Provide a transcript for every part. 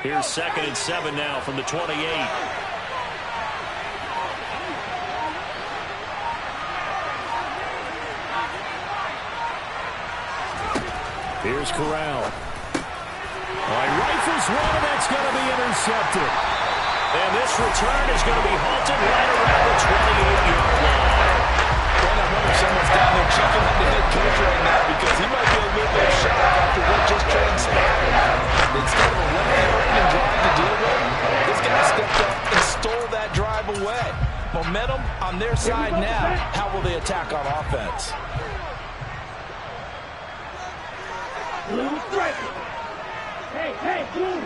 Here's 2nd and 7 now from the 28. Here's Corral. Rifles one, and that's going to be intercepted. And this return is going to be halted right around the 28-yard line. Well, I wonder if someone's down there checking on the head coach right now because he might be a little bit shocked after what just transpired. Instead of a lengthy opening drive to deal with, this guy stepped up and stole that drive away. Momentum on their side now. How will they attack on offense? Blue striker. Hey, blue.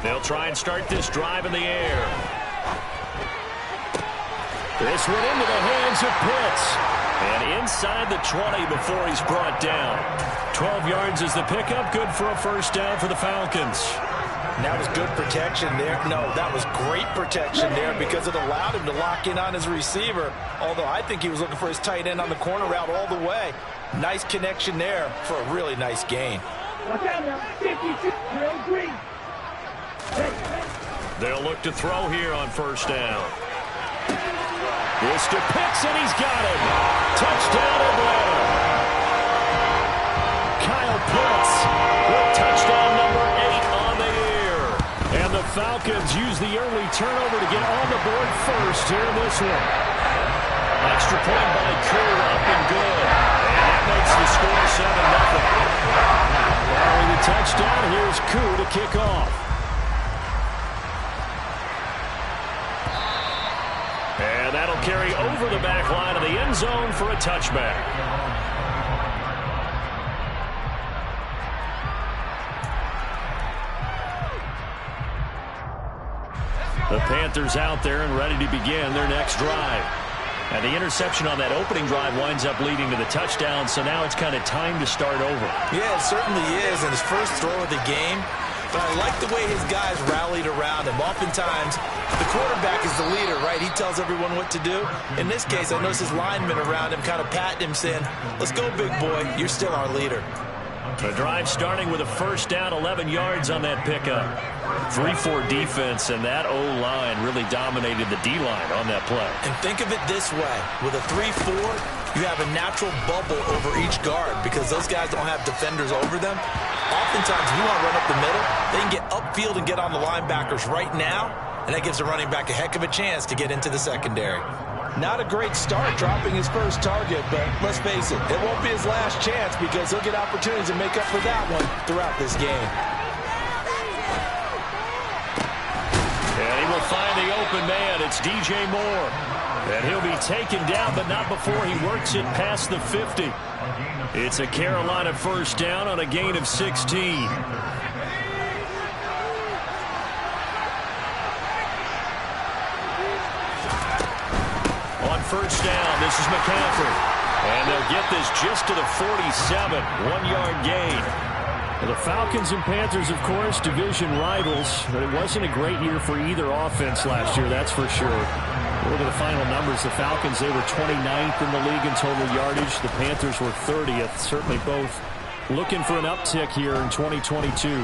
They'll try and start this drive in the air. This one into the hands of Pitts. And inside the 20 before he's brought down. 12 yards is the pickup. Good for a first down for the Falcons. That was good protection there. No, that was great protection there because it allowed him to lock in on his receiver. Although I think he was looking for his tight end on the corner route all the way. Nice connection there for a really nice gain. Watch out now. 52. Real green. They'll look to throw here on first down. This to Pitts, and he's got him. Touchdown Atlanta. Kyle Pitts with touchdown number 8 on the year. And the Falcons use the early turnover to get on the board first here in this one. Extra point by Kerr, up and good. And that makes the score 7-0. Following the touchdown, here's Koo to kick off. And that'll carry over the back line of the end zone for a touchback. The Panthers out there and ready to begin their next drive. And the interception on that opening drive winds up leading to the touchdown, so now it's kind of time to start over. Yeah, it certainly is, and his first throw of the game. But I like the way his guys rallied around him. Oftentimes, the quarterback is the leader, right? He tells everyone what to do. In this case, I noticed his linemen around him kind of patting him, saying, let's go, big boy. You're still our leader. The drive starting with a first down, 11 yards on that pickup. 3-4 defense, and that O-line really dominated the D-line on that play. And think of it this way. With a 3-4, you have a natural bubble over each guard because those guys don't have defenders over them. Oftentimes, if you want to run up the middle, they can get upfield and get on the linebackers right now, and that gives the running back a heck of a chance to get into the secondary. Not a great start dropping his first target, but let's face it, it won't be his last chance because he'll get opportunities to make up for that one throughout this game. And he will find the open man. It's DJ Moore. And he'll be taken down, but not before he works it past the 50. It's a Carolina first down on a gain of 16. On first down, this is McCaffrey. And they'll get this just to the 47. 1-yard gain. Well, the Falcons and Panthers, of course, division rivals, but it wasn't a great year for either offense last year, that's for sure. Look at the final numbers. The Falcons, they were 29th in the league in total yardage. The Panthers were 30th. Certainly both looking for an uptick here in 2022. The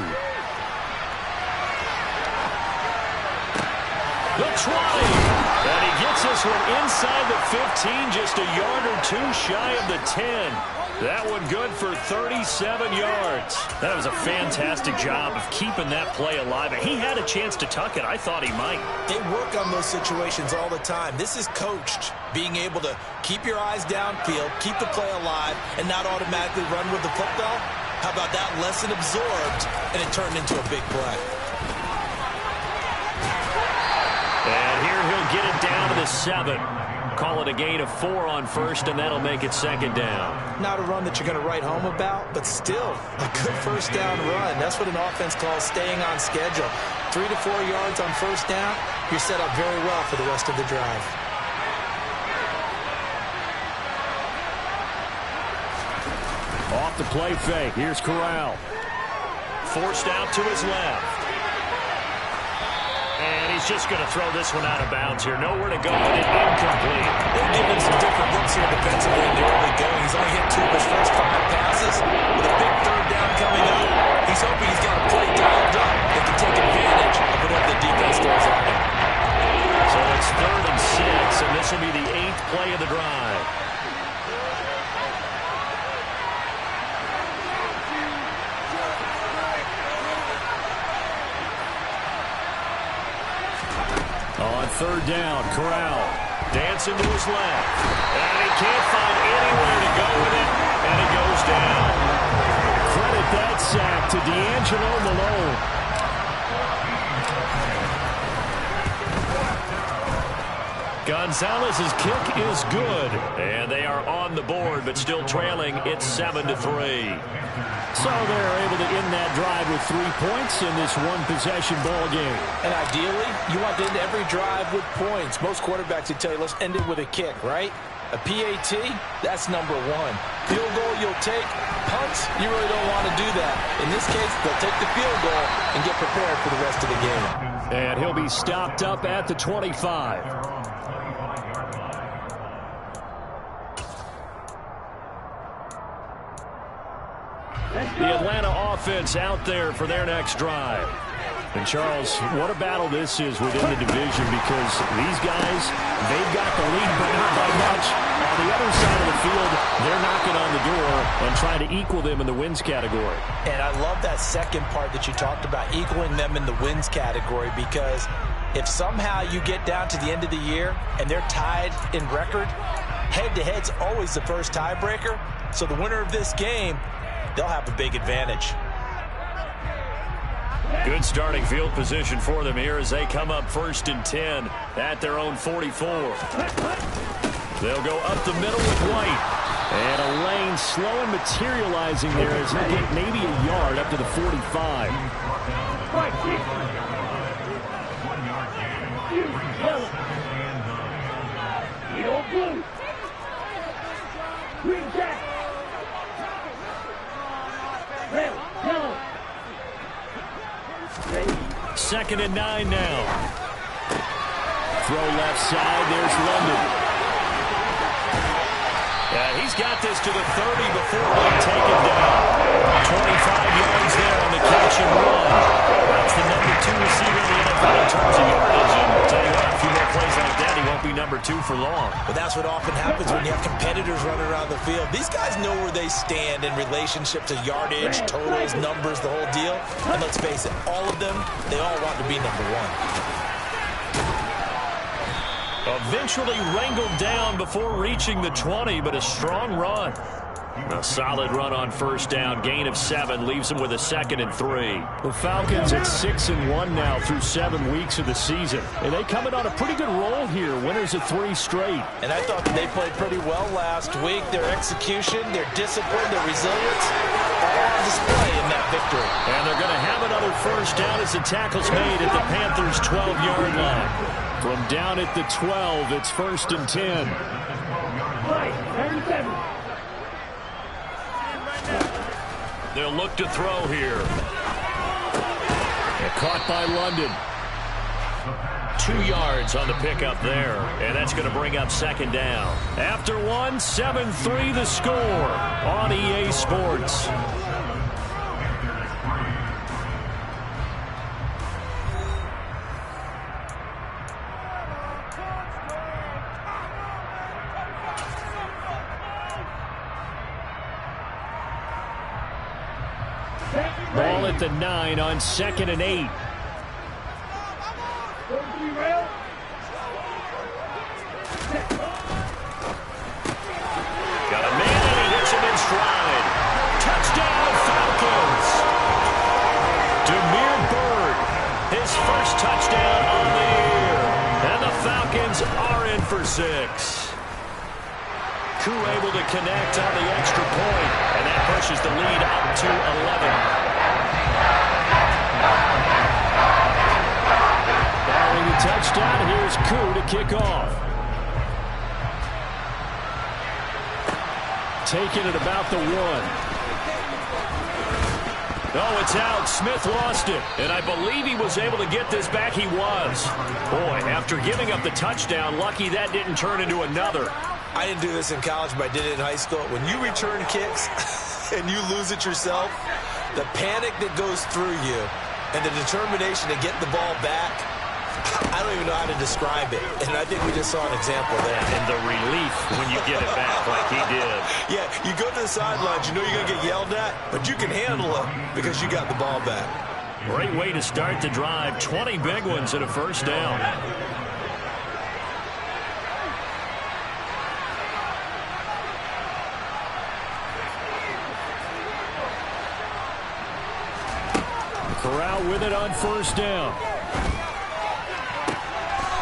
20. And he gets this one inside the 15, just a yard or two shy of the 10. That one good for 37 yards. That was a fantastic job of keeping that play alive. And he had a chance to tuck it. I thought he might. They work on those situations all the time. This is coached, being able to keep your eyes downfield, keep the play alive, and not automatically run with the football. How about that? Lesson absorbed, and it turned into a big play. And here he'll get it down to the 7. Call it a gain of 4 on first, and that'll make it second down. Not a run that you're going to write home about, but still a good first down run. That's what an offense calls staying on schedule. 3 to 4 yards on first down, you're set up very well for the rest of the drive. Off the play fake. Here's Corral. Forced out to his left. And he's just going to throw this one out of bounds here. Nowhere to go, and it incomplete. They've given him some different looks here defensively in the early going. He's only hit 2 of his first 5 passes. With a big third down coming up, he's hoping he's play of the drive. On third down, Corral dancing to his left. And he can't find anywhere to go with it, and he goes down. Credit that sack to D'Angelo Malone. Gonzalez's kick is good, and they are on the board, but still trailing. It's 7-3. So they're able to end that drive with 3 points in this one-possession ball game. And ideally, you want to end every drive with points. Most quarterbacks would tell you, let's end it with a kick, right? A PAT, that's number one. Field goal you'll take. Punts, you really don't want to do that. In this case, they'll take the field goal and get prepared for the rest of the game. And he'll be stopped up at the 25. The Atlanta offense out there for their next drive. And, Charles, what a battle this is within the division, because these guys, they've got the lead, but not by much. On the other side of the field, they're knocking on the door and trying to equal them in the wins category. And I love that second part that you talked about, equaling them in the wins category, because if somehow you get down to the end of the year and they're tied in record, head-to-head's always the first tiebreaker. So the winner of this game, they'll have a big advantage. Good starting field position for them here as they come up 1st and 10 at their own 44. They'll go up the middle with White. And a lane slow and materializing there as he get maybe a yard up to the 45. Green jack. Second and 9 now. Throw left side. There's London. He's got this to the 30 before being taken down. 25 yards there on the catch and run. That's the number 2 receiver in the NFL in terms of yardage. And I'll tell you what, a few more plays like that, he won't be number 2 for long. But that's what often happens when you have competitors running around the field. These guys know where they stand in relationship to yardage, totals, numbers, the whole deal. And let's face it, all of them, they all want to be number 1. Eventually wrangled down before reaching the 20, but a strong run. A solid run on first down. Gain of 7 leaves them with a 2nd and 3. The Falcons at 6-1 now through 7 weeks of the season. And they coming on a pretty good roll here. Winners of 3 straight. And I thought that they played pretty well last week. Their execution, their discipline, their resilience, all on display in that victory. And they're going to have another first down as the tackle's made at the Panthers' 12-yard line. From down at the 12, it's 1st and 10. They'll look to throw here. And caught by London. 2 yards on the pickup there. And that's going to bring up 2nd down. After 1, 7-3 the score on EA Sports. Ball at the 9 on 2nd and 8. Got a man and he hits him in stride. Touchdown Falcons. Demir Bird, his first touchdown on the year. And the Falcons are in for 6. Koo able to connect on the extra point, and that pushes the lead up to 11. Following the touchdown, here's Koo to kick off. Taking it about the 1. Oh, it's out. Smith lost it. And I believe he was able to get this back. He was. Boy, after giving up the touchdown, lucky that didn't turn into another. I didn't do this in college, but I did it in high school. When you return kicks and you lose it yourself, the panic that goes through you and the determination to get the ball back, I don't even know how to describe it, and I think we just saw an example there. And the relief when you get it back like he did. Yeah, you go to the sidelines, you know you're going to get yelled at, but you can handle it because you got the ball back. Great way to start the drive. 20 big ones and a first down. Corral with it on first down.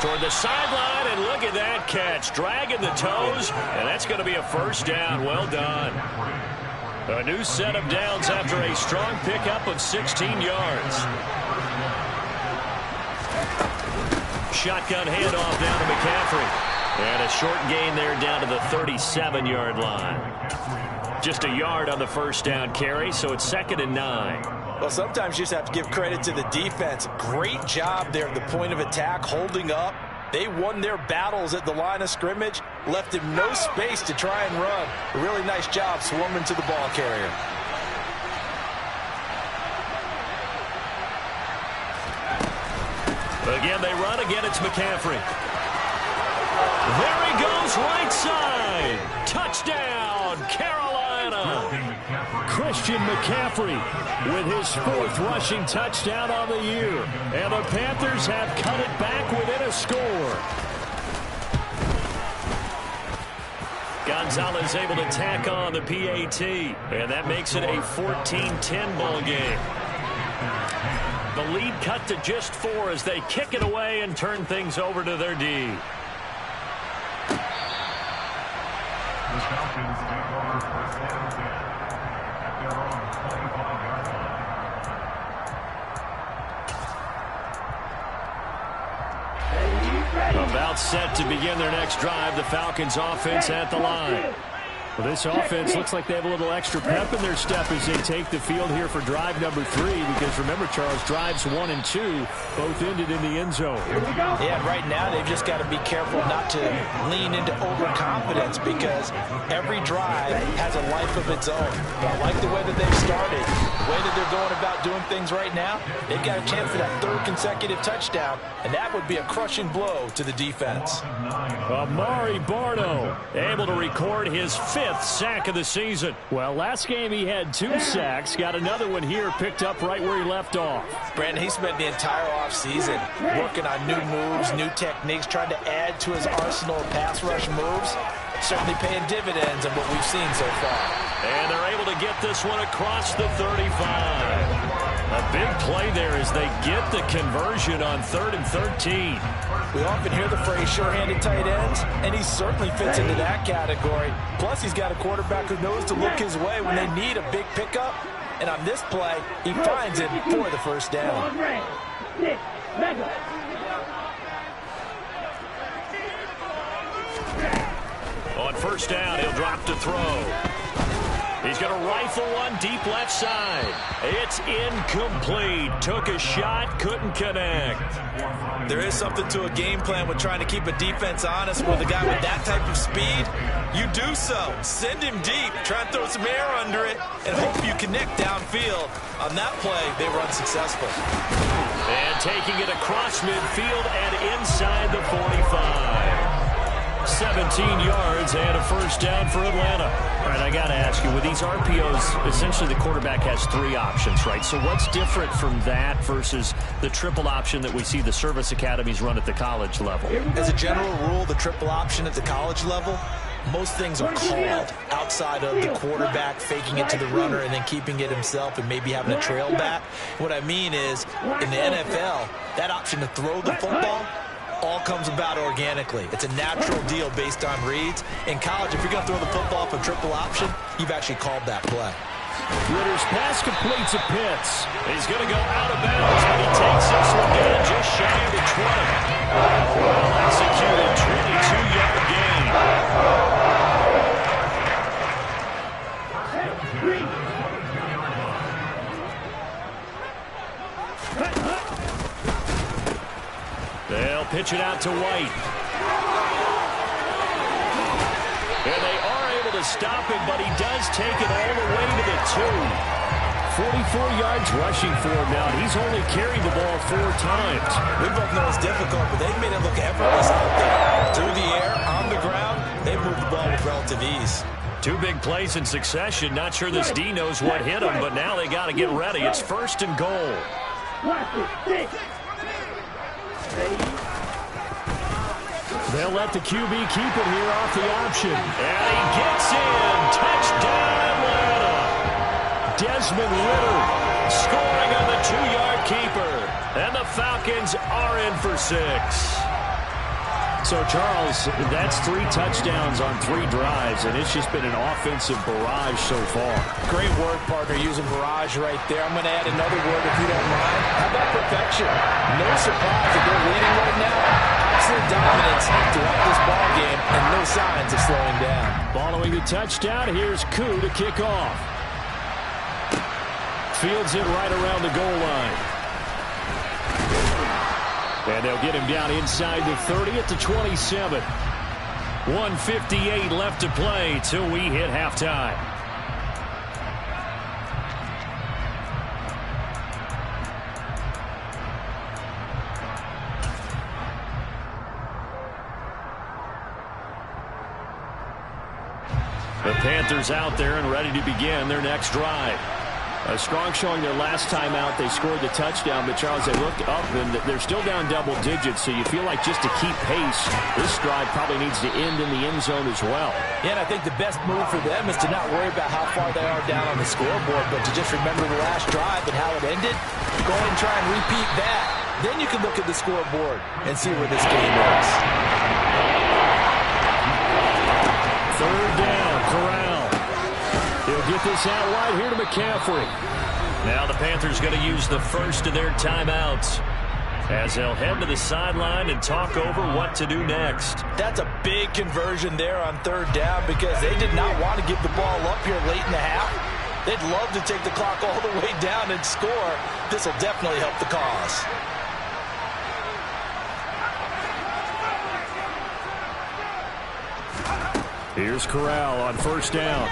Toward the sideline, and look at that catch. Dragging the toes, and that's going to be a first down. Well done. A new set of downs after a strong pickup of 16 yards. Shotgun handoff down to McCaffrey. And a short gain there down to the 37-yard line. Just a yard on the first down carry, so it's 2nd and 9. Well, sometimes you just have to give credit to the defense. Great job there at the point of attack, holding up. They won their battles at the line of scrimmage, left him no space to try and run. A really nice job swarming to the ball carrier. Again, they run. Again, it's McCaffrey. There he goes, right side. Touchdown, Carolina. Christian McCaffrey with his 4th rushing touchdown on the year. And the Panthers have cut it back within a score. Gonzalez able to tack on the PAT. And that makes it a 14-10 ball game. The lead cut to just 4 as they kick it away and turn things over to their D. About set to begin their next drive, the Falcons offense at the line. Well, this offense looks like they have a little extra pep in their step as they take the field here for drive number 3, because remember, Charles, drives 1 and 2 both ended in the end zone. Yeah, right now they've just got to be careful not to lean into overconfidence, because every drive has a life of its own. But I like the way that they've started, the way that they're going about doing things right now. They've got a chance for that 3rd consecutive touchdown, and that would be a crushing blow to the defense. Amari Barno able to record his 5th sack of the season. Well, last game he had 2 sacks. Got another one here picked up right where he left off. Brandon, he spent the entire offseason working on new moves, new techniques, trying to add to his arsenal of pass rush moves. Certainly paying dividends on what we've seen so far. And they're able to get this one across the 35. A big play there as they get the conversion on 3rd and 13. We often hear the phrase sure-handed tight ends, and he certainly fits into that category. Plus, he's got a quarterback who knows to look his way when they need a big pickup. And on this play, he finds it for the first down. On first down, he'll drop to throw. He's going to rifle one deep left side. It's incomplete. Took a shot, couldn't connect. There is something to a game plan with trying to keep a defense honest with a guy with that type of speed. You do so. Send him deep. Try and throw some air under it and hope you connect downfield. On that play, they were unsuccessful. And taking it across midfield and inside the 45. 17 yards and a first down for Atlanta. All right, I got to ask you, with these RPOs, essentially the quarterback has 3 options, right? So what's different from that versus the triple option that we see the service academies run at the college level? As a general rule, the triple option at the college level, most things are called outside of the quarterback faking it to the runner and then keeping it himself and maybe having a trail back. What I mean is, in the NFL, that option to throw the football all comes about organically. It's a natural deal based on reads. In college, if you're going to throw the football for triple option, you've actually called that play. Ritter's pass completes a Pitts. He's going to go out of bounds, but he takes this one down just shy of the 20. Well executed, 22-yard gain. They'll pitch it out to White. And they are able to stop him, but he does take it all the way to the 2. 44 yards rushing for him now. He's only carried the ball 4 times. We both know it's difficult, but they've made it look effortless out there. Through the air, on the ground, they've moved the ball with relative ease. 2 big plays in succession. Not sure this D knows what hit him, but now they got to get ready. It's 1st and goal. They'll let the QB keep it here off the option. And he gets in. Touchdown, Atlanta. Desmond Ridder scoring on the 2-yard keeper. And the Falcons are in for 6. So, Charles, that's 3 touchdowns on 3 drives, and it's just been an offensive barrage so far. Great word, partner, using barrage right there. I'm going to add another word if you don't mind. How about perfection? No surprise that they're leading right now. Absolute dominance throughout this ball game, and no signs of slowing down. Following the touchdown, here's Koo to kick off. Fields it right around the goal line. And they'll get him down inside the 30 at the 27. 1:58 left to play till we hit halftime. The Panthers out there and ready to begin their next drive. A strong showing their last time out. They scored the touchdown, but Charles, they looked up and they're still down double digits, so you feel like just to keep pace, this drive probably needs to end in the end zone as well. Yeah, and I think the best move for them is to not worry about how far they are down on the scoreboard, but to just remember the last drive and how it ended. Go ahead and try and repeat that. Then you can look at the scoreboard and see where this game is. 3rd down, Corral. He'll get this out wide here to McCaffrey. Now the Panthers going to use the first of their timeouts as they'll head to the sideline and talk over what to do next. That's a big conversion there on 3rd down because they did not want to give the ball up here late in the half. They'd love to take the clock all the way down and score. This will definitely help the cause. Here's Corral on 1st down.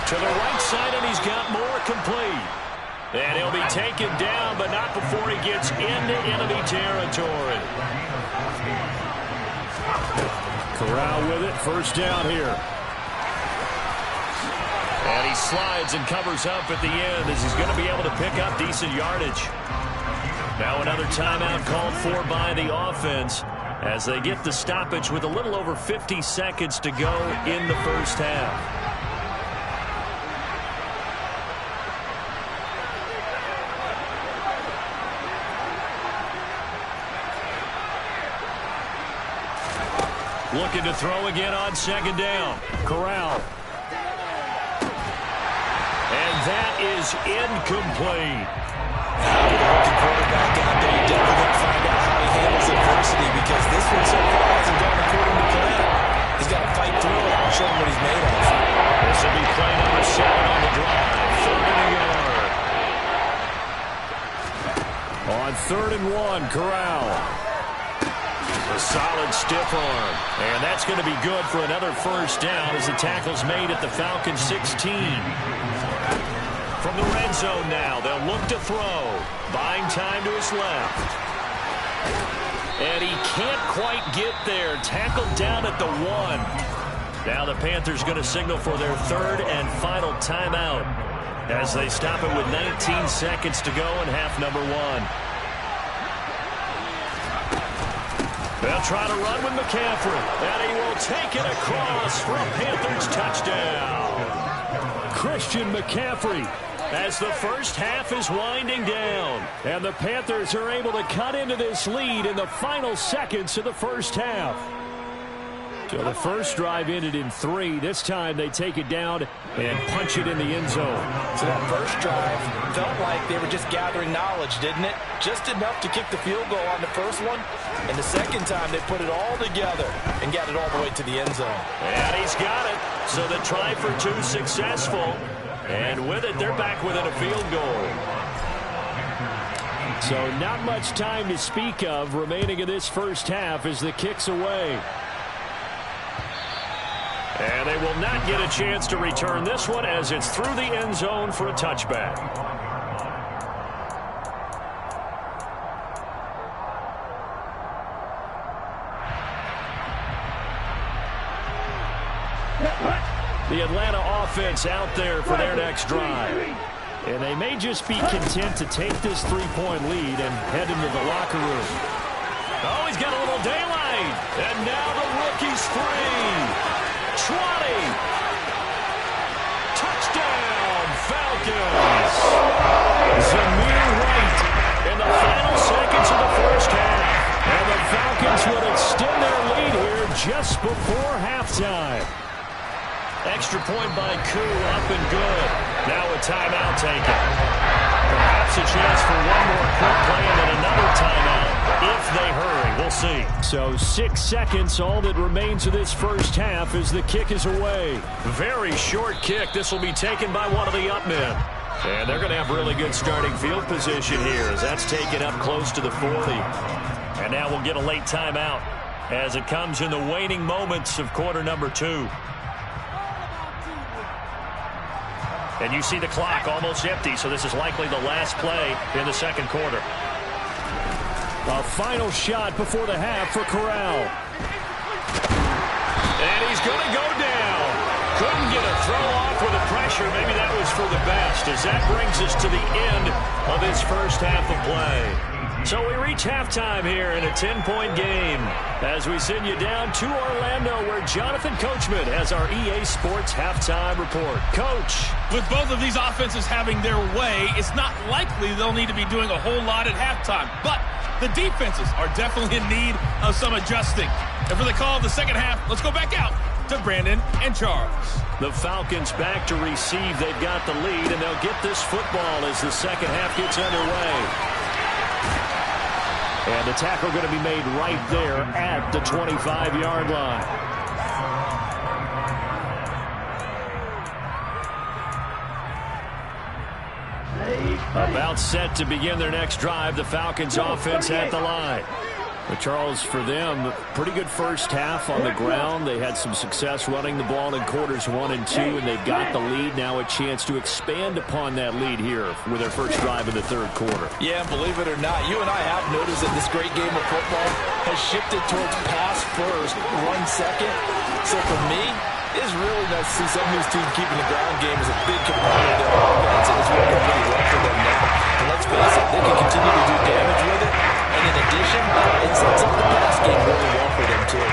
To the right side, and he's got more complete. And he'll be taken down, but not before he gets into enemy territory. Corral with it, 1st down here. And he slides and covers up at the end as he's going to be able to pick up decent yardage. Now another timeout called for by the offense as they get the stoppage with a little over 50 seconds to go in the 1st half. Looking to throw again on 2nd down. Corral. And that is incomplete. With a rookie quarterback out there, you definitely got to find out how he handles adversity because this one so far hasn't gone according to plan. He's got to fight through it. I'll show him what he's made of. This will be play number 7 on the drive. 3rd and a yard. On 3rd and 1, Corral. A solid stiff arm. And that's going to be good for another 1st down as the tackle's made at the Falcons 16. From the red zone now, they'll look to throw. Buying time to his left. And he can't quite get there. Tackled down at the 1. Now the Panthers going to signal for their 3rd and final timeout as they stop it with 19 seconds to go in half number 1. They'll try to run with McCaffrey, and he will take it across for a Panthers touchdown. Christian McCaffrey as the 1st half is winding down, and the Panthers are able to cut into this lead in the final seconds of the 1st half. So the first drive ended in 3. This time they take it down and punch it in the end zone. So that first drive felt like they were just gathering knowledge, didn't it? Just enough to kick the field goal on the first one. And the second time they put it all together and got it all the way to the end zone. And he's got it. So the try for 2 successful. And with it, they're back within a field goal. So not much time to speak of remaining in this first half as the kick's away. And they will not get a chance to return this one as it's through the end zone for a touchback. The Atlanta offense out there for their next drive. And they may just be content to take this three-point lead and head into the locker room. Oh, he's got a little daylight. And now the rookie's free. 20. Touchdown, Falcons. Zamir White in the final seconds of the first half. And the Falcons would extend their lead here just before halftime. Extra point by Koo, up and good. Now a timeout taken. Perhaps a chance for one more quick play and then another timeout if they hurry. We'll see. So 6 seconds, all that remains of this first half as the kick is away. Very short kick. This will be taken by one of the up men. And they're going to have really good starting field position here as that's taken up close to the 40. And now we'll get a late timeout as it comes in the waning moments of quarter number 2. And you see the clock almost empty, so this is likely the last play in the second quarter. A final shot before the half for Corral. And he's going to go down. Couldn't get a throw off with the pressure. Maybe that was for the best, as that brings us to the end of this first half of play. So we reach halftime here in a 10-point game as we send you down to Orlando where Jonathan Coachman has our EA Sports halftime report. Coach. With both of these offenses having their way, it's not likely they'll need to be doing a whole lot at halftime. But the defenses are definitely in need of some adjusting. And for the call of the second half, let's go back out to Brandon and Charles. The Falcons back to receive. They've got the lead, and they'll get this football as the second half gets underway. And the tackle going to be made right there at the 25-yard line. About set to begin their next drive, the Falcons offense at the line. But Charles, for them, pretty good first half on the ground. They had some success running the ball in quarters 1 and 2, and they've got the lead. Now a chance to expand upon that lead here with their first drive in the third quarter. Yeah, believe it or not, you and I have noticed that this great game of football has shifted towards pass first, run second. So for me, it's really nice to see some of these teams keeping the ground game as a big component of their offense, and it's working pretty well for them now. And let's face it, they can continue to do damage with it. And in addition, it sets up the pass game really well for them, too.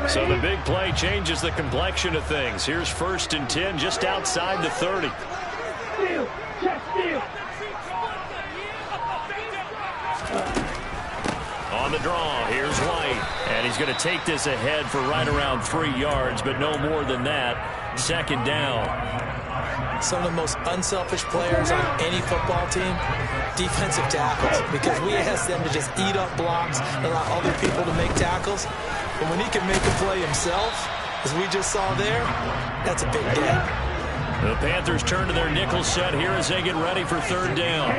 So the big play changes the complexion of things. Here's 1st and 10 just outside the 30. Steal. Check steal. On the draw, here's White. And he's going to take this ahead for right around 3 yards, but no more than that. Second down. Some of the most unselfish players on any football team, defensive tackles, because we ask them to just eat up blocks and allow other people to make tackles. But when he can make a play himself, as we just saw there, that's a big day. The Panthers turn to their nickel set here as they get ready for third down.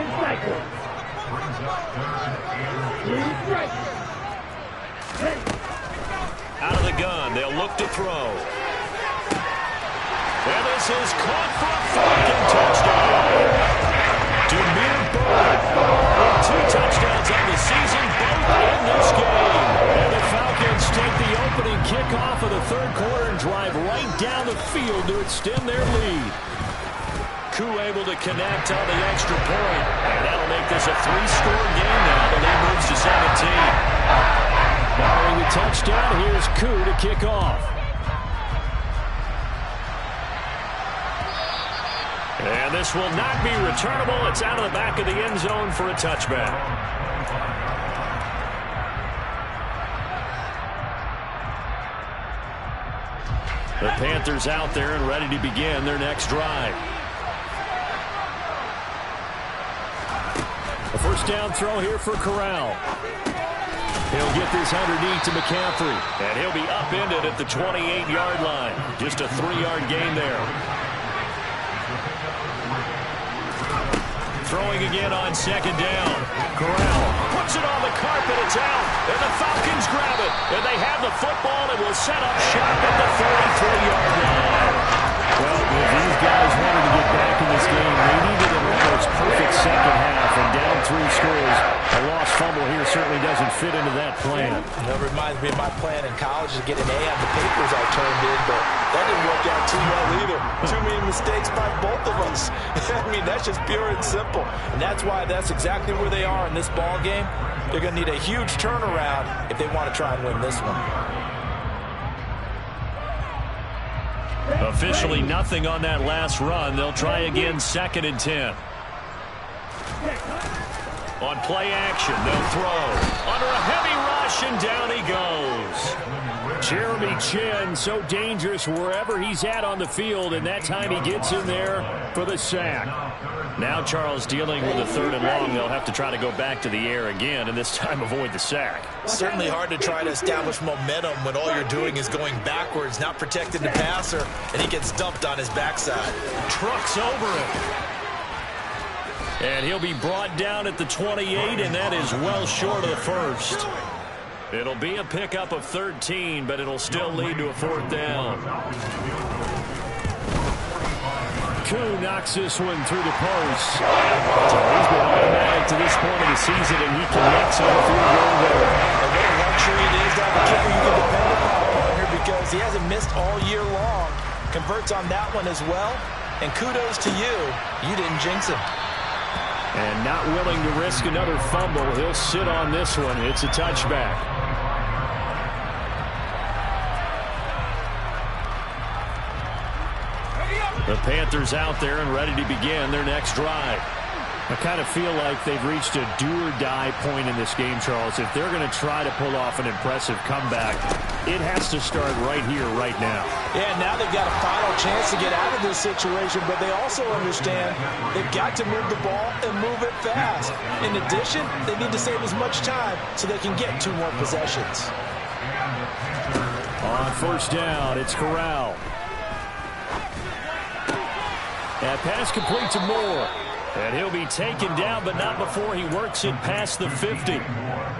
Out of the gun, they'll look to throw. And this is caught for a Falcon touchdown. Demir Bird with 2 touchdowns on the season, both in this game. And the Falcons take the opening kickoff of the third quarter and drive right down the field to extend their lead. Koo able to connect on the extra point. And that'll make this a 3-score game now. The lead moves to 17. Following the touchdown, here's Koo to kick off. And this will not be returnable. It's out of the back of the end zone for a touchback. The Panthers out there and ready to begin their next drive. A first down throw here for Corral. He'll get this underneath to McCaffrey. And he'll be upended at the 28-yard line. Just a 3-yard gain there. Throwing again on second down. Corral puts it on the out, and the Falcons grab it. And they have the football and will set up shop at the 33-yard line. Well, if these guys wanted to get back in this game, they needed an almost perfect second half, and down 3 scores. A lost fumble here certainly doesn't fit into that plan. That reminds me of my plan in college to get an A on the papers I turned in, but that didn't work out too well either. Too many mistakes by both of us. I mean, that's just pure and simple. And that's why that's exactly where they are in this ball game. They're going to need a huge turnaround if they want to try and win this one. Officially nothing on that last run. They'll try again, 2nd and 10. On play action, they'll throw. Under a heavy rush, and down he goes. Jeremy Chin, so dangerous wherever he's at on the field, and that time he gets in there for the sack. Now Charles dealing with a 3rd and long. They'll have to try to go back to the air again, and this time avoid the sack. Certainly hard to try to establish momentum when all you're doing is going backwards, not protecting the passer, and he gets dumped on his backside. Trucks over him. And he'll be brought down at the 28, and that is well short of the first. It'll be a pickup of 13, but it'll still lead to a 4th down. Koo knocks this one through the post. So he's been automatic to this point of the season, and he connects on a field goal there. And what a luxury it is to have a kicker you can depend upon, partner, because he hasn't missed all year long. Converts on that one as well. And kudos to you. You didn't jinx him. And not willing to risk another fumble. He'll sit on this one. It's a touchback. The Panthers out there and ready to begin their next drive. I kind of feel like they've reached a do-or-die point in this game, Charles. If they're going to try to pull off an impressive comeback, it has to start right here, right now. Yeah, now they've got a final chance to get out of this situation, but they also understand they've got to move the ball and move it fast. In addition, they need to save as much time so they can get 2 more possessions. On 1st down, it's Corral. That pass complete to Moore. And he'll be taken down, but not before he works it past the 50.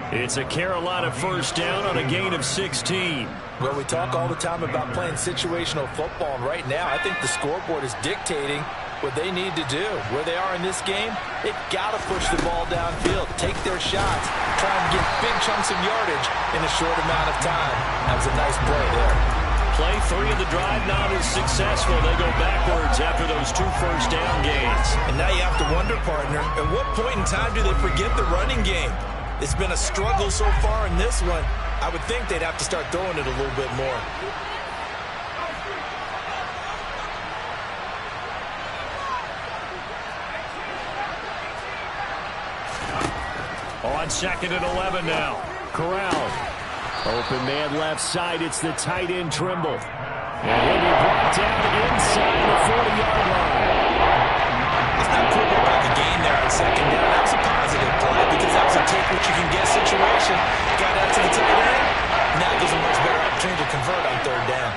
It's a Carolina 1st down on a gain of 16. Well, we talk all the time about playing situational football, and right now I think the scoreboard is dictating what they need to do. Where they are in this game, they've got to push the ball downfield, take their shots, try and get big chunks of yardage in a short amount of time. That was a nice play there. Play 3 of the drive not as successful. They go backwards after those 2 first down gains. And now you have to wonder, partner, at what point in time do they forget the running game? It's been a struggle so far in this one. I would think they'd have to start throwing it a little bit more. On 2nd and 11 now. Corral. Open man left side. It's the tight end Trimble. And he'll be brought down inside the 40-yard line. It's not pretty about the gain there on 2nd down. That was a positive play because that was a take-what-you-can-get situation. Got out to the tight end. Now it gives a much better opportunity to convert on 3rd down.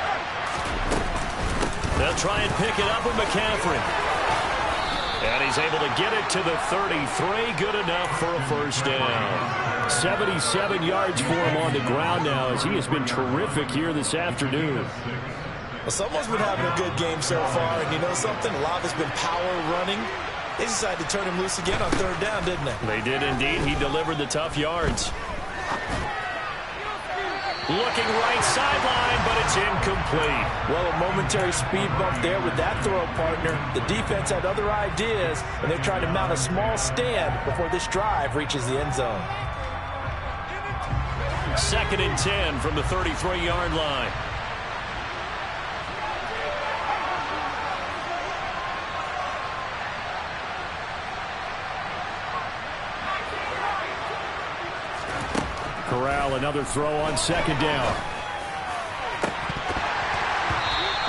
They'll try and pick it up with McCaffrey. And he's able to get it to the 33. Good enough for a 1st down. 77 yards for him on the ground now as he has been terrific here this afternoon. Well, someone's been having a good game so far, and you know something? A lot has been power running. They decided to turn him loose again on 3rd down, didn't they? They did indeed. He delivered the tough yards. Looking right sideline, but it's incomplete. Well, a momentary speed bump there with that throw, partner. The defense had other ideas, and they're trying to mount a small stand before this drive reaches the end zone. 2nd and 10 from the 33-yard line. Corral, another throw on 2nd down.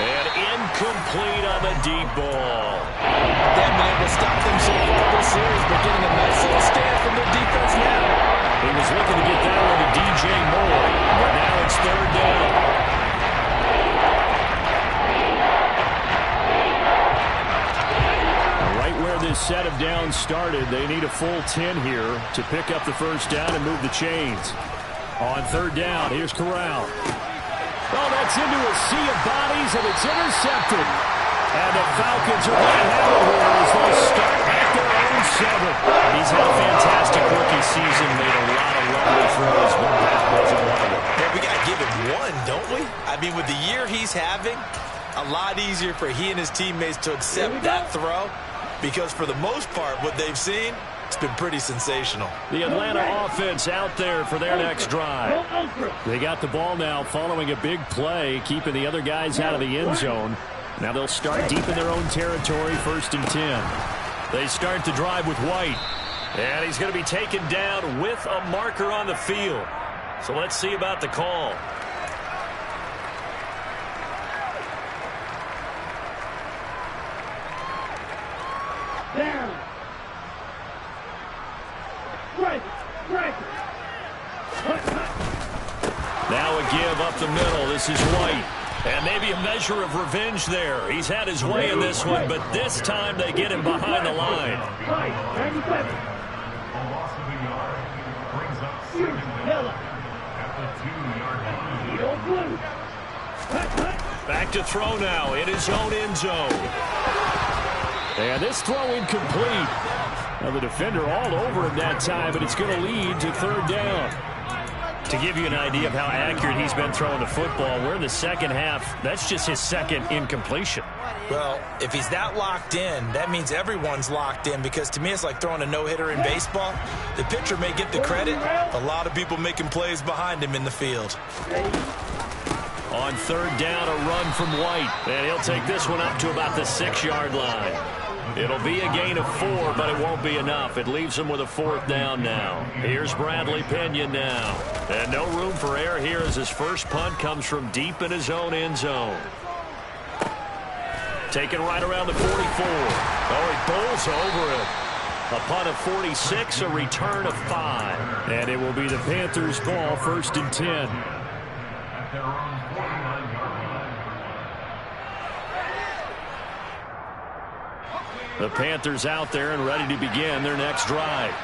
And incomplete on the deep ball. They haven't been able to stop them so far this series, but getting a nice little stand from the defense now. He was looking to get that one to DJ Moore, but now it's 3rd down. Right where this set of downs started. They need a full 10 here to pick up the first down and move the chains. On third down, here's Corral. Oh, that's into a sea of bodies, and it's intercepted. And the Falcons are going to have it here as they start at their own 7. He's had a fantastic rookie season, made a lot of lovely throws, but that wasn't one of them. Yeah, we got to give him one, don't we? I mean, with the year he's having, a lot easier for he and his teammates to accept that throw, because for the most part, what they've seen, it's been pretty sensational. The Atlanta offense out there for their next drive. They got the ball now following a big play, keeping the other guys out of the end zone. Now they'll start deep in their own territory, 1st and 10. They start the drive with White. And he's going to be taken down with a marker on the field. So let's see about the call. Down. Right. Now a give up the middle. This is White. And maybe a measure of revenge there. He's had his way in this one, but this time they get him behind the line. 97. Back to throw now in his own end zone. And this throw incomplete. Now the defender all over him that time, but it's going to lead to third down. To give you an idea of how accurate he's been throwing the football, we're in the second half. That's just his second incompletion. Well, if he's that locked in, that means everyone's locked in, because to me it's like throwing a no-hitter in baseball. The pitcher may get the credit. A lot of people making plays behind him in the field. On third down, a run from White. And he'll take this one up to about the 6-yard line. It'll be a gain of 4, but it won't be enough. It leaves him with a 4th down now. Here's Bradley Pena now. And no room for error here as his first punt comes from deep in his own end zone. Taken right around the 44. Oh, he bowls over it. A punt of 46, a return of 5. And it will be the Panthers' ball, 1st and 10. The Panthers out there and ready to begin their next drive.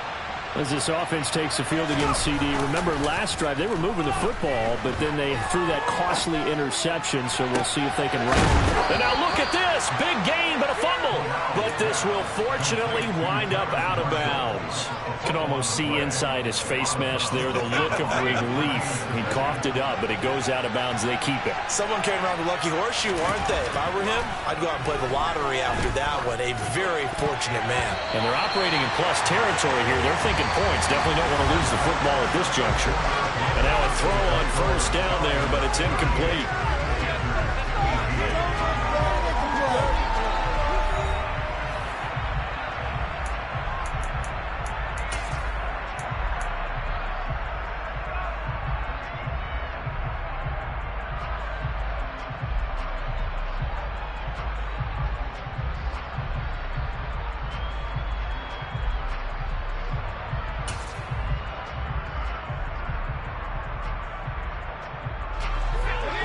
As this offense takes the field against CD. Remember last drive they were moving the football, but then they threw that costly interception, so we'll see if they can run. And now look at this. Big gain, but a fumble. But this will fortunately wind up out of bounds. You can almost see inside his face mask there the look of relief. He coughed it up, but it goes out of bounds. They keep it. Someone came around the lucky horseshoe, aren't they? If I were him, I'd go out and play the lottery after that one. A very fortunate man. And they're operating in plus territory here. They're thinking points. Definitely don't want to lose the football at this juncture. And now a throw on first down there, but it's incomplete.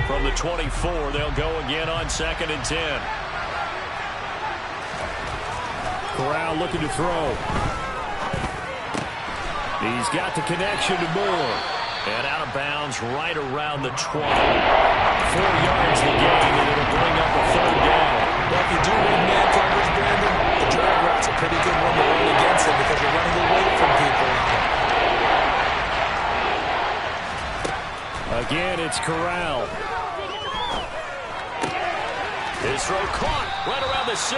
From the 24, they'll go again on 2nd and 10. Corral looking to throw. He's got the connection to Moore. And out of bounds right around the 20. 4 yards the gain, and it'll bring up a 3rd down. Well, if you do read man coverage, Brandon, the drag route's a pretty good one to run against him because you're running away from people. Again, it's Corral. His throw caught right around the 6.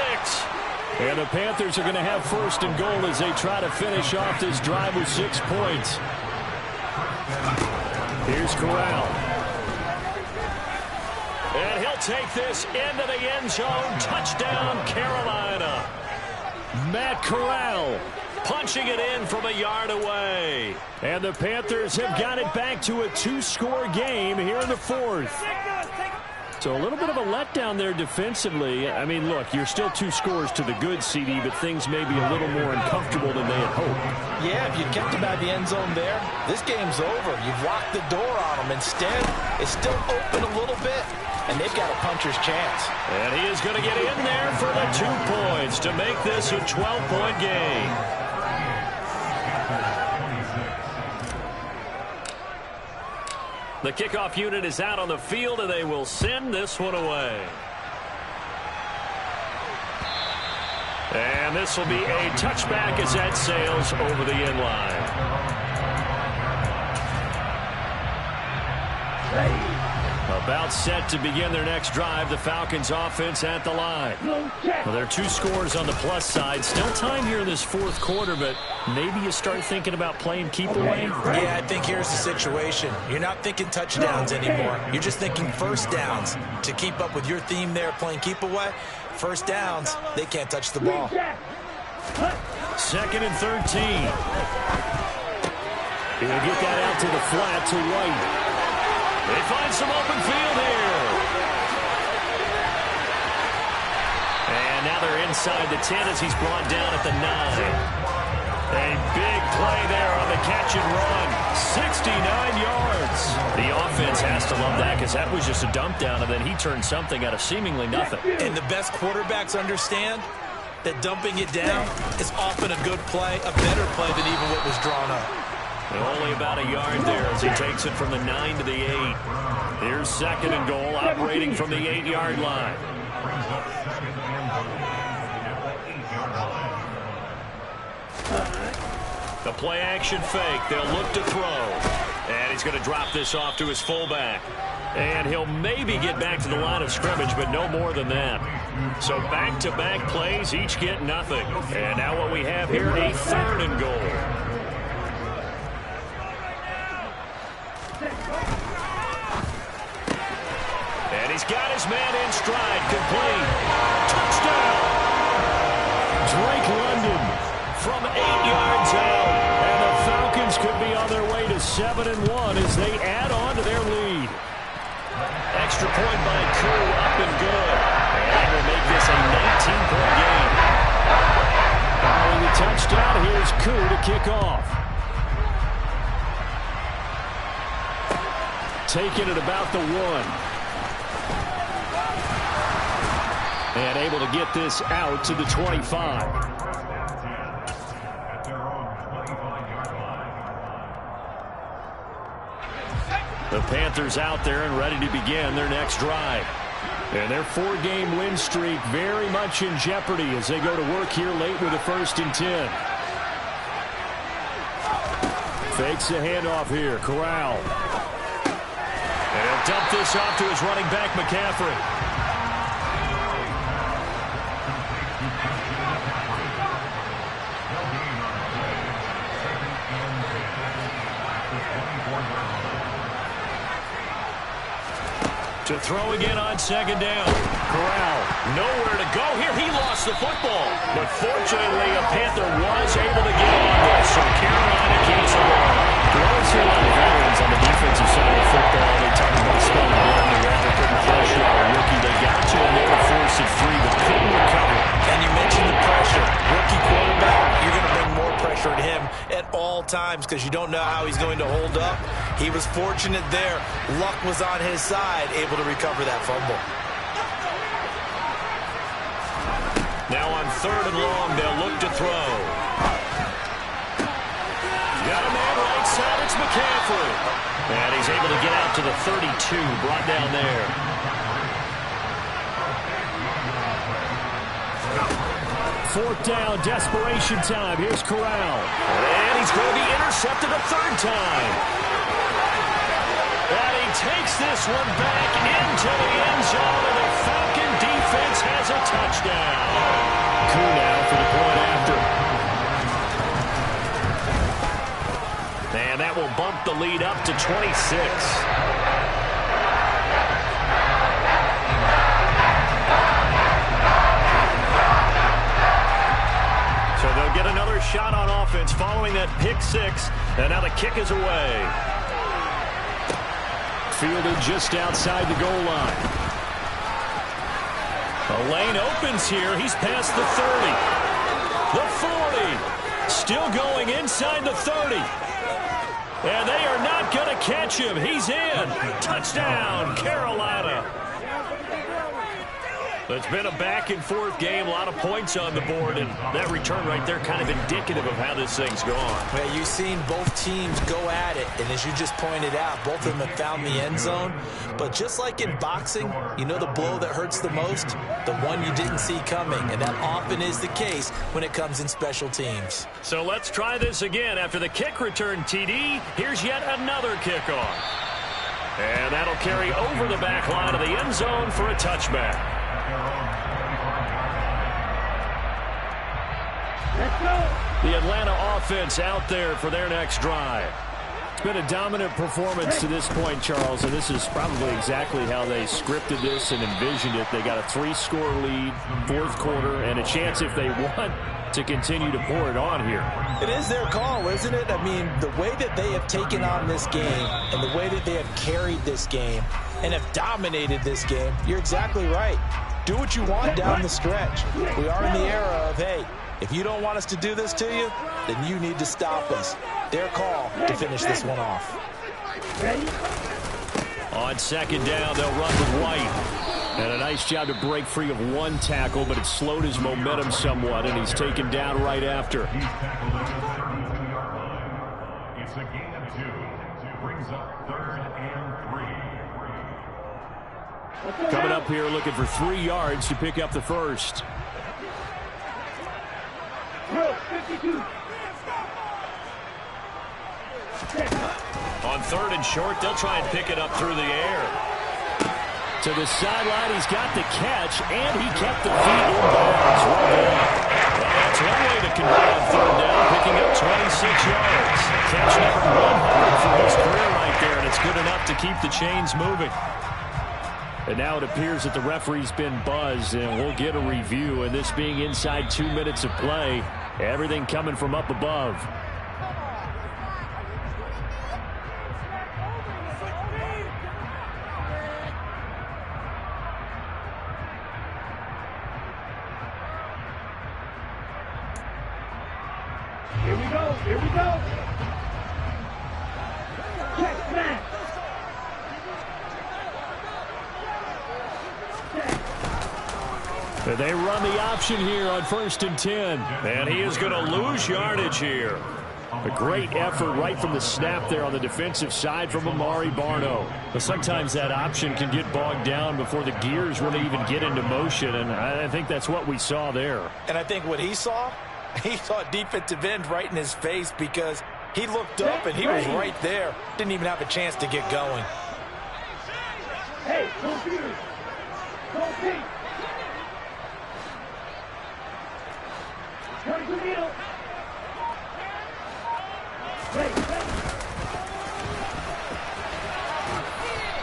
And the Panthers are going to have 1st and goal as they try to finish off this drive with 6 points. Here's Corral. And he'll take this into the end zone. Touchdown, Carolina. Matt Corral punching it in from a yard away. And the Panthers have got it back to a 2-score game here in the 4th. So a little bit of a letdown there defensively. I mean, look, you're still 2 scores to the good, CD, but things may be a little more uncomfortable than they had hoped. Yeah, if you kept him at the end zone there, this game's over. You've locked the door on him. Instead, it's still open a little bit. and they've got a puncher's chance. And he is going to get in there for the 2 points to make this a 12-point game. The kickoff unit is out on the field, and they will send this one away. And this will be a touchback as that sails over the end line. About set to begin their next drive. The Falcons offense at the line. Well, there are 2 scores on the plus side. Still time here in this 4th quarter, but maybe you start thinking about playing keep away. Yeah, I think here's the situation. You're not thinking touchdowns anymore. You're just thinking first downs. To keep up with your theme there, playing keep away, first downs, they can't touch the ball. 2nd and 13. He'll get that out to the flat to White. They find some open field here. And now they're inside the 10 as he's brought down at the 9. A big play there on the catch and run. 69 yards. The offense has to love that because that was just a dump down, and then he turned something out of seemingly nothing. And the best quarterbacks understand that dumping it down is often a good play, a better play than even what was drawn up. Only about a yard there as he takes it from the 9 to the 8. Here's 2nd and goal, operating from the 8-yard line. The play action fake. They'll look to throw. And he's going to drop this off to his fullback. And he'll maybe get back to the line of scrimmage, but no more than that. So back-to-back plays, each get nothing. And now what we have here, a 3rd and goal. And he's got his man in stride, complete. Touchdown! Drake London from 8 yards out. And the Falcons could be on their way to 7-1 as they add on to their lead. Extra point by Koo, up and good. And that will make this a 19-point game. Following the touchdown, here's Koo to kick off. Taking it about the 1. And able to get this out to the 25. The Panthers out there and ready to begin their next drive. And their 4-game win streak very much in jeopardy as they go to work here late with a 1st and 10. Fakes the handoff here. Corral. And he'll dump this off to his running back, McCaffrey. To throw again on 2nd down. Corral, nowhere to go here. He lost the football. But fortunately, a Panther was able to get on this. So Carolina keeps the ball. You always hear a lot of veterans on the defensive side of the football. They talk about spelling blood in the water, couldn't pressure on a rookie. They got you and they were forced it free, but couldn't recover. And you mentioned the pressure. Rookie quarterback, you're going to bring more pressure at him at all times because you don't know how he's going to hold up. He was fortunate there. Luck was on his side, able to recover that fumble. Now on 3rd and long, they'll look to throw. Got a man right side, it's McCaffrey. And he's able to get out to the 32, brought down there. Fourth down, desperation time. Here's Corral. And he's going to be intercepted a 3rd time. And he takes this one back into the end zone, and the Falcon defense has a touchdown. Koo now for the point after. And that will bump the lead up to 26. So they'll get another shot on offense following that pick 6, and now the kick is away. Fielded just outside the goal line. A lane opens here. He's past the 30. The 40. Still going inside the 30. And they are not going to catch him. He's in. Touchdown, Carolina. It's been a back-and-forth game, a lot of points on the board, and that return right there kind of indicative of how this thing's gone. Well, you've seen both teams go at it, and as you just pointed out, both of them have found the end zone. But just like in boxing, you know the blow that hurts the most? The one you didn't see coming, and that often is the case when it comes in special teams. So let's try this again. After the kick return TD, here's yet another kickoff. And that'll carry over the back line of the end zone for a touchback. The Atlanta offense out there for their next drive. It's been a dominant performance to this point, Charles, and this is probably exactly how they scripted this and envisioned it. They got a 3-score lead, fourth quarter, and a chance if they want to continue to pour it on here. It is their call, isn't it? I mean, the way that they have taken on this game and the way that they have carried this game and have dominated this game, you're exactly right. Do what you want down the stretch. We are in the era of, hey, if you don't want us to do this to you, then you need to stop us. Their call to finish this one off. On second down, they'll run with White. And a nice job to break free of one tackle, but it slowed his momentum somewhat, and he's taken down right after. It's a gain of 2. Brings up 3rd and 3. Coming up here looking for 3 yards to pick up the first. 52. On 3rd and short, they'll try and pick it up through the air. To the sideline, he's got the catch, and he kept the feet in bounds. Well, that's one way to convert on 3rd down, picking up 26 yards. Catch number 100 for his career right there, and it's good enough to keep the chains moving. And now it appears that the referee's been buzzed, and we'll get a review. And this being inside 2 minutes of play, everything coming from up above. Here we go. Here we go. Check back. They run the option here on 1st and 10. And he is going to lose yardage here. A great effort right from the snap there on the defensive side from Amari Barno. But sometimes that option can get bogged down before the gears really even get into motion, and I think that's what we saw there. And I think what he saw a defensive end right in his face because he looked up and he was right there. Didn't even have a chance to get going. Hey, don't beat her. Don't beat. Turn to the middle.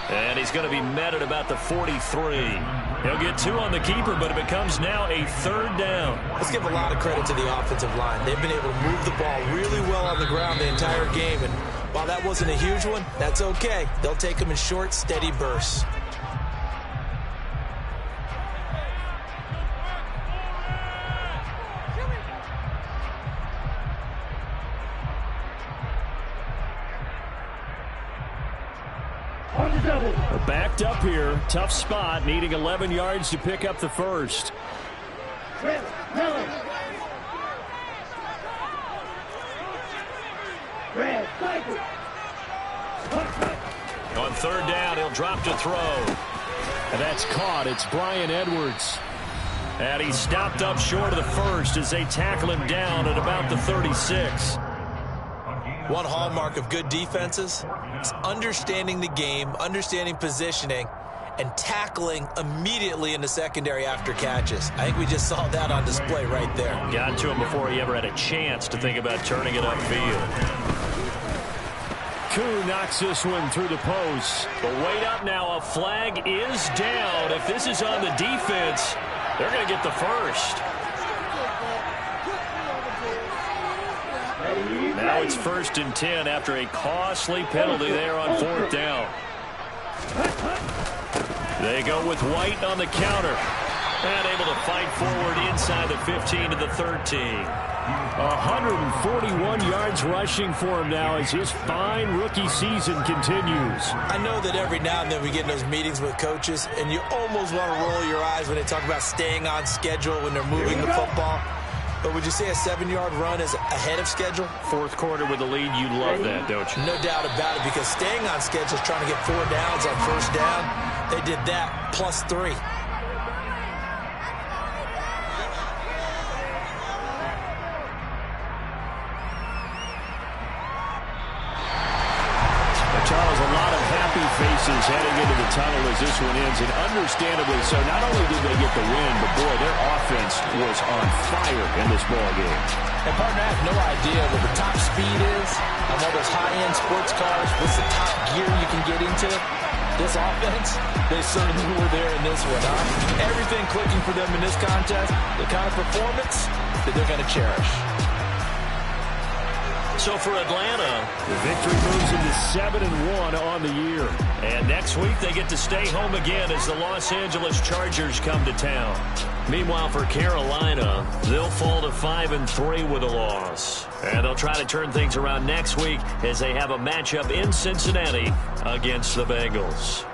And he's going to be met at about the 43. He'll get 2 on the keeper, but it becomes now a 3rd down. Let's give a lot of credit to the offensive line. They've been able to move the ball really well on the ground the entire game. And while that wasn't a huge one, that's okay. They'll take them in short, steady bursts. Backed up here. Tough spot. Needing 11 yards to pick up the first. On 3rd down, he'll drop to throw. And that's caught. It's Brian Edwards. And he's stopped up short of the first as they tackle him down at about the 36. One hallmark of good defenses is understanding the game, understanding positioning, and tackling immediately in the secondary after catches. I think we just saw that on display right there. Got to him before he ever had a chance to think about turning it upfield. Koo knocks this one through the post. But wait up now. A flag is down. If this is on the defense, they're going to get the first. Now it's 1st and 10 after a costly penalty there on 4th down. They go with White on the counter. And able to fight forward inside the 15 to the 13. 141 yards rushing for him now as his fine rookie season continues. I know that every now and then we get in those meetings with coaches, and you almost want to roll your eyes when they talk about staying on schedule when they're moving the football. But would you say a 7-yard run is ahead of schedule? Fourth quarter with the lead, you love that, don't you? No doubt about it, because staying on schedule is trying to get 4 downs on first down. They did that plus 3. Charles, a lot of happy faces heading into the tunnel as this one ends, and understandably so. Not only did they get the win, but boy, their offense was on fire in this ball game. And partner, I have no idea what the top speed is on one of those high-end sports cars. What's the top gear you can get into? This offense, they certainly were there in this one, huh? Everything clicking for them in this contest, the kind of performance that they're going to cherish. So for Atlanta, the victory moves into 7-1 on the year. And next week they get to stay home again as the Los Angeles Chargers come to town. Meanwhile, for Carolina, they'll fall to 5-3 with a loss. And they'll try to turn things around next week as they have a matchup in Cincinnati against the Bengals.